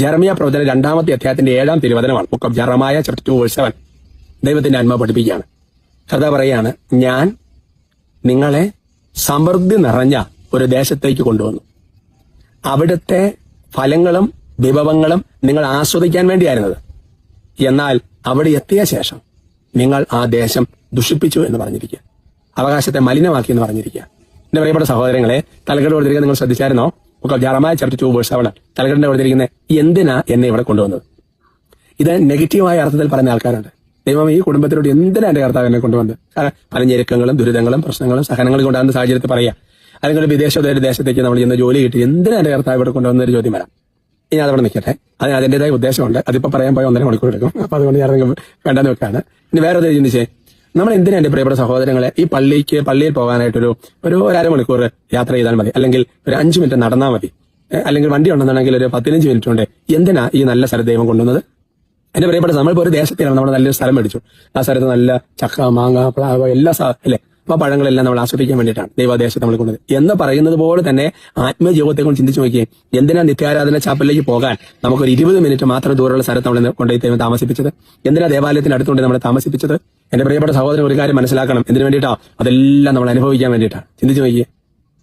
ജെറമിയ പ്രവചനം 2-ാമത്തെ അധ്യായത്തിന്റെ 7-ാം തിരുവചനമാണ്. Book of Jeremiah chapter 2:7. ദൈവത്തിന്റെ ആത്മാവ് പഠിപ്പിക്കുകയാണ്. കർത്താവ് പറയാണ്, ഞാൻ നിങ്ങളെ സമൃദ്ധി നിറഞ്ഞ ഒരു ദേശത്തേക്ക് കൊണ്ടുവന്നു. അവിടുത്തെ ഫലങ്ങളും വിഭവങ്ങളും നിങ്ങൾ ആസ്വദിക്കാൻ വേണ്ടിയായിരുന്നത്. എന്നാൽ അവിടെ എത്തിയ ശേഷം നിങ്ങൾ ആ ദേശം ദുഷിപ്പിച്ചു എന്ന് പറഞ്ഞിരിക്കുക, അവകാശത്തെ മലിനമാക്കി എന്ന് പറഞ്ഞിരിക്കുക. എന്റെ പ്രിയപ്പെട്ട സഹോദരങ്ങളെ, തലക്കെട്ട് കൊടുത്തിരിക്കുന്നത് നിങ്ങൾ ശ്രദ്ധിച്ചായിരുന്നോ? ജെറമിയ ചാപ്റ്റർ 2:7 തലക്കെട്ടിന്റെ കൊടുത്തിരിക്കുന്നത് എന്തിനാ എന്നെ ഇവിടെ കൊണ്ടുവന്നത്? ഇത് നെഗറ്റീവായ അർത്ഥത്തിൽ പറയുന്ന ആൾക്കാരുണ്ട്. ദൈവം ഈ കുടുംബത്തിലോട്ട് എന്തിനാ എന്റെ കർത്താവ് എന്നെ കൊണ്ടുവന്നത്? പല ഞെരുക്കങ്ങളും ദുരിതങ്ങളും പ്രശ്നങ്ങളും സഹനങ്ങളും കൊണ്ടാകുന്ന സാഹചര്യത്തിൽ പറയാം. അല്ലെങ്കിൽ ഒരു ദേശത്തേക്ക് നമ്മൾ ഇന്ന് ജോലി കിട്ടി, എന്തിനാ എന്റെ കർത്താവ് ഇവിടെ കൊണ്ടുവന്നൊരു ചോദ്യം വരാം. ഇനി അതവിടെ നിൽക്കട്ടെ, അതിന് അതിന്റേതായ ഉദ്ദേശമുണ്ട്. അതിപ്പോ പറയാൻ പോയി 1.5 മണിക്കൂർ എടുക്കും. അപ്പൊ അതുകൊണ്ട് ഞാൻ വേണ്ടെന്ന് വെക്കാണ്. ഇനി വേറെ ചിന്തിച്ചേ, നമ്മൾ എന്തിനാ എന്റെ പ്രിയപ്പെട്ട സഹോദരങ്ങളെ ഈ പള്ളിയിൽ പോകാനായിട്ടൊരു 1.5 മണിക്കൂർ യാത്ര ചെയ്താൽ മതി, അല്ലെങ്കിൽ ഒരു 5 മിനിറ്റ് നടന്നാൽ മതി, അല്ലെങ്കിൽ വണ്ടി ഉണ്ടെന്നുണ്ടെങ്കിൽ ഒരു 15 മിനിറ്റ് കൊണ്ട് എന്തിനാ ഈ നല്ല സ്ഥലത്ത് ദൈവം കൊണ്ടുവന്നത്? എന്റെ പ്രിയപ്പെട്ട, നമ്മളിപ്പോ ഒരു ദേശത്തിലാണ് നമ്മൾ നല്ലൊരു സ്ഥലം മേടിച്ചു. ആ സ്ഥലത്ത് നല്ല ചക്ക, മാങ്ങ, പ്ലാവ്, എല്ലാ അല്ലേ, അപ്പൊ പഴങ്ങളെല്ലാം നമ്മൾ ആസ്വദിക്കാൻ വേണ്ടിയിട്ടാണ് ദൈവദേശത്ത് നമ്മൾ കൊണ്ടത് എന്ന് പറയുന്നത് പോലെ തന്നെ ആത്മജീവിതത്തെ കൊണ്ട് ചിന്തിച്ചു നോക്കിയേ. എന്തിനാ നിത്യാരാധന ചാപ്പലിലേക്ക് പോകാൻ നമുക്കൊരു 20 മിനിറ്റ് മാത്രം ദൂരമുള്ള സ്ഥലത്ത് നമ്മൾ കൊണ്ടുപോയി ദൈവം താമസിപ്പിച്ചത്? എന്തിനാ ദേവാലയത്തിന് അടുത്തുകൊണ്ട് നമ്മളെ താമസിപ്പിച്ചത്? എന്റെ പ്രിയപ്പെട്ട സഹോദരൻ ഒരു കാര്യം മനസ്സിലാക്കണം. എന്തിനു വേണ്ടിയിട്ടാ? അതെല്ലാം നമ്മൾ അനുഭവിക്കാൻ വേണ്ടിയിട്ടാണ്. ചിന്തിച്ചു നോക്കിയേ.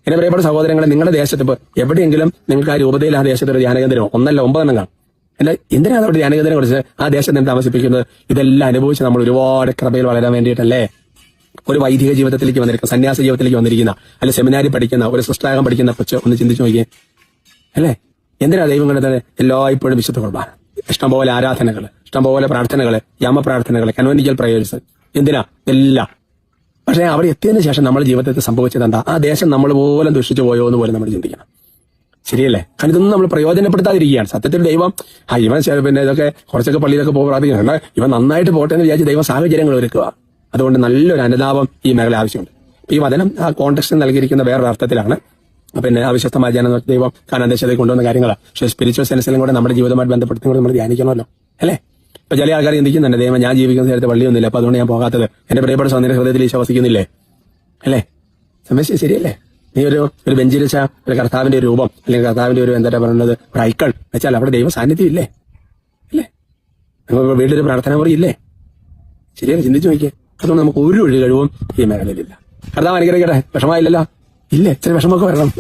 എന്റെ പ്രിയപ്പെട്ട സഹോദരങ്ങളെ, നിങ്ങളുടെ ദേശത്ത് ഇപ്പൊ എവിടെയെങ്കിലും നിങ്ങൾക്ക് ആ രൂപതയിൽ ആ ദേശത്ത് ഒരു ധ്യാനകേന്ദ്രമോ 1 അല്ല 9 കാണും. അല്ല, എന്തിനാണ് അവിടെ ധ്യാനകേന്ദ്രം കുറിച്ച് ആ ദേശത്ത് നിന്ന് താമസിപ്പിക്കുന്നത്? ഇതെല്ലാം അനുഭവിച്ച് നമ്മൾ ഒരുപാട് കൃപയിൽ വളരാൻ വേണ്ടിയിട്ടല്ലേ? ഒരു വൈദിക ജീവിതത്തിലേക്ക് വന്നിരിക്കുന്ന, സന്യാസ ജീവിതത്തിലേക്ക് വന്നിരിക്കുന്ന, അല്ലെ സെമിനാരി പഠിക്കുന്ന, ഒരു സൃഷ്ടാകം പഠിക്കുന്ന കൊച്ച് ഒന്ന് ചിന്തിച്ചു നോക്കിയേ. അല്ലേ, എന്തിനാ ദൈവം കണ്ടത്? എല്ലായ്പ്പോഴും വിശുദ്ധ കുർബാന, ഇഷ്ടംപോലെ ആരാധനകൾ, ഇഷ്ടംപോലെ പ്രാർത്ഥനകള്, യാമപ്രാർത്ഥനകള്, കൺവെന്റിക്കൽ പ്രയേഴ്സ്, എന്തിനാ എല്ലാം. പക്ഷെ അവിടെ എത്തിയതിനു ശേഷം നമ്മുടെ ജീവിതത്തിൽ സംഭവിച്ചത് എന്താ? ആ ദേശം നമ്മൾ പോലും ദുഷിച്ചു പോയോ എന്ന് പോലും നമ്മൾ ചിന്തിക്കണം. ശരിയല്ലേ? കാരണം ഇതൊന്നും നമ്മൾ പ്രയോജനപ്പെടുത്താതിരിക്കുകയാണ്. സത്യത്തിൽ ദൈവം ഇവൻ പിന്നെ ഇതൊക്കെ കുറച്ചൊക്കെ പള്ളിയിലൊക്കെ പോകും പ്രാർത്ഥിക്കണം, ഇവൻ നന്നായിട്ട് പോട്ടെ എന്ന് വിചാരിച്ച് ദൈവം സാഹചര്യങ്ങൾ ഒരുക്കുക. അതുകൊണ്ട് നല്ലൊരു അനുതാപം ഈ മേഖല ആവശ്യമുണ്ട്. ഈ വചനം ആ കോൺടെക്സ്റ്റ് നൽകിയിരിക്കുന്ന വേറൊരു അർത്ഥത്തിലാണ്. പിന്നെ അവിശ്വസ്തമായ ജനം ദൈവം കാനാൻ ദേശത്തേക്ക് കൊണ്ടുവന്ന കാര്യങ്ങളാണ്. പക്ഷേ സ്പിരിച്വൽ സെൻസിലും കൂടെ നമ്മുടെ ജീവിതവുമായിട്ട് ബന്ധപ്പെടുത്തി കൂടെ നമ്മൾ ധ്യാനിക്കണമല്ലോ, അല്ലേ? ഇപ്പൊ ചില ആൾക്കാർ ചിന്തിക്കുന്നുണ്ട്, ദൈവം ഞാൻ ജീവിക്കുന്ന നേരത്തെ പള്ളിയൊന്നുമില്ല, അപ്പൊ അതുകൊണ്ട് ഞാൻ പോകാത്തത്. എന്റെ പ്രിയപ്പെട്ട സ്വന്തം ഹൃദയത്തിൽ വിശ്വസിക്കുന്നില്ലേ? അല്ലേ? സമസ്യ ശരിയല്ലേ? നീ ഒരു ബെഞ്ചിൽ വെച്ച ഒരു കർത്താവിന്റെ രൂപം, അല്ലെങ്കിൽ കർത്താവിന്റെ ഒരു എന്താ പറയുന്നത്, ഒരു ഐക്കൺ വെച്ചാൽ അവിടെ ദൈവ സാന്നിധ്യം ഇല്ലേ? അല്ലേ? നമുക്ക് വീട്ടിലൊരു പ്രാർത്ഥന മുറി ഇല്ലേ? ശരിയല്ലേ? ചിന്തിച്ചു നോക്കിയേ. അതുകൊണ്ട് നമുക്ക് ഒരു ഒഴി കഴിവും ഈ മേഖലയിലില്ല. കർത്താവ് അനുഗ്രഹിക്കട്ടെ. വിഷമമായില്ലല്ലോ? ഇല്ല, ഇച്ചിരി വിഷമമൊക്കെ വരണം.